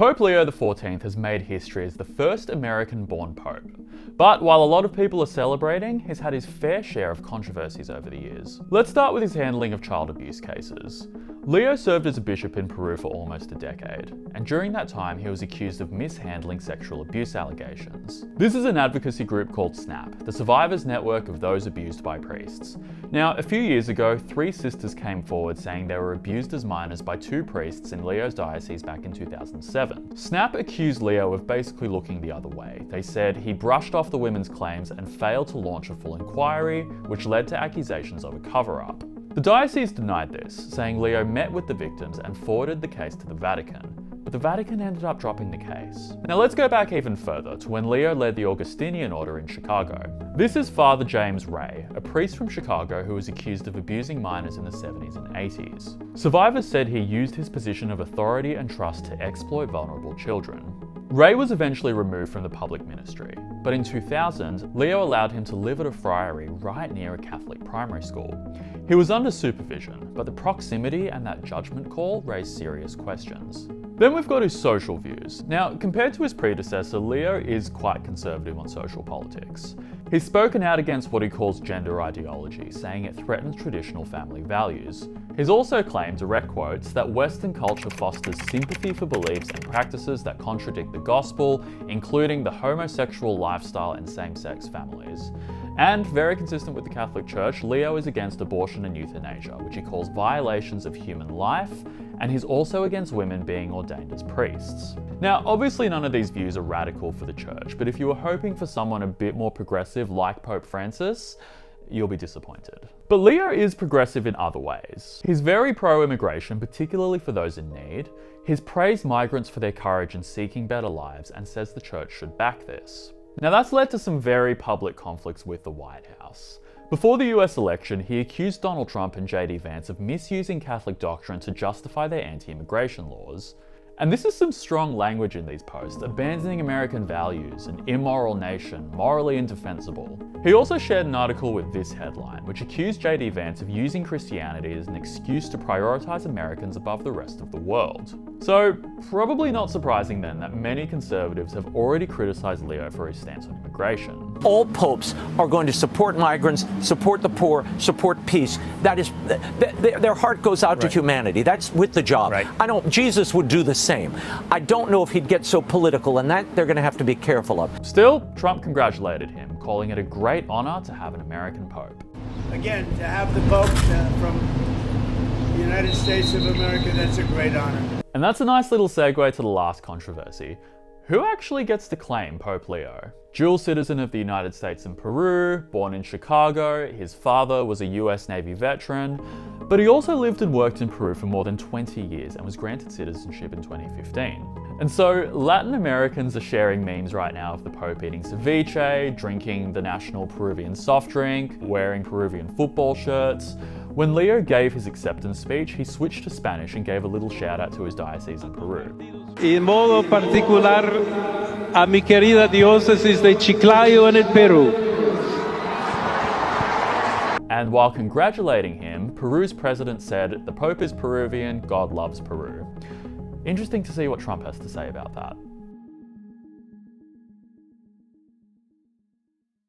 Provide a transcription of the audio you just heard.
Pope Leo XIV has made history as the first American-born pope. But while a lot of people are celebrating, he's had his fair share of controversies over the years. Let's start with his handling of child abuse cases. Leo served as a bishop in Peru for almost a decade, and during that time he was accused of mishandling sexual abuse allegations. This is an advocacy group called SNAP, the Survivors Network of Those Abused by Priests. Now, a few years ago, 3 sisters came forward saying they were abused as minors by 2 priests in Leo's diocese back in 2007. SNAP accused Leo of basically looking the other way. They said he brushed off the women's claims and failed to launch a full inquiry, which led to accusations of a cover-up. The diocese denied this, saying Leo met with the victims and forwarded the case to the Vatican, but the Vatican ended up dropping the case. Now let's go back even further to when Leo led the Augustinian order in Chicago. This is Father James Ray, a priest from Chicago who was accused of abusing minors in the 70s and 80s. Survivors said he used his position of authority and trust to exploit vulnerable children. Ray was eventually removed from the public ministry, but in 2000, Leo allowed him to live at a friary right near a Catholic primary school. He was under supervision, but the proximity and that judgment call raised serious questions. Then we've got his social views. Now, compared to his predecessor, Leo is quite conservative on social politics. He's spoken out against what he calls gender ideology, saying it threatens traditional family values. He's also claimed, direct quotes, that Western culture fosters sympathy for beliefs and practices that contradict the gospel, including the homosexual lifestyle and same-sex families. And, very consistent with the Catholic Church, Leo is against abortion and euthanasia, which he calls violations of human life, and he's also against women being ordained as priests. Now, obviously none of these views are radical for the Church, but if you were hoping for someone a bit more progressive like Pope Francis, you'll be disappointed. But Leo is progressive in other ways. He's very pro-immigration, particularly for those in need. He's praised migrants for their courage in seeking better lives and says the Church should back this. Now that's led to some very public conflicts with the White House. Before the US election, he accused Donald Trump and JD Vance of misusing Catholic doctrine to justify their anti-immigration laws. And this is some strong language in these posts, abandoning American values, an immoral nation, morally indefensible. He also shared an article with this headline, which accused JD Vance of using Christianity as an excuse to prioritize Americans above the rest of the world. So, probably not surprising then that many conservatives have already criticized Leo for his stance on immigration. All popes are going to support migrants, support the poor, support peace. That is, their heart goes out to humanity. That's with the job. Jesus would do the same. I don't know if he'd get so political, and that they're going to have to be careful of. Still, Trump congratulated him, calling it a great honor to have an American pope. Again, to have the pope from the United States of America, that's a great honor. And that's a nice little segue to the last controversy. Who actually gets to claim Pope Leo? Dual citizen of the United States and Peru, born in Chicago, his father was a US Navy veteran, but he also lived and worked in Peru for more than 20 years and was granted citizenship in 2015. And so Latin Americans are sharing memes right now of the Pope eating ceviche, drinking the national Peruvian soft drink, wearing Peruvian football shirts. When Leo gave his acceptance speech, he switched to Spanish and gave a little shout out to his diocese in Peru. Y de modo particular a mi querida diócesis de Chiclayo en el Perú. And while congratulating him, Peru's president said, "The Pope is Peruvian, God loves Peru." Interesting to see what Trump has to say about that.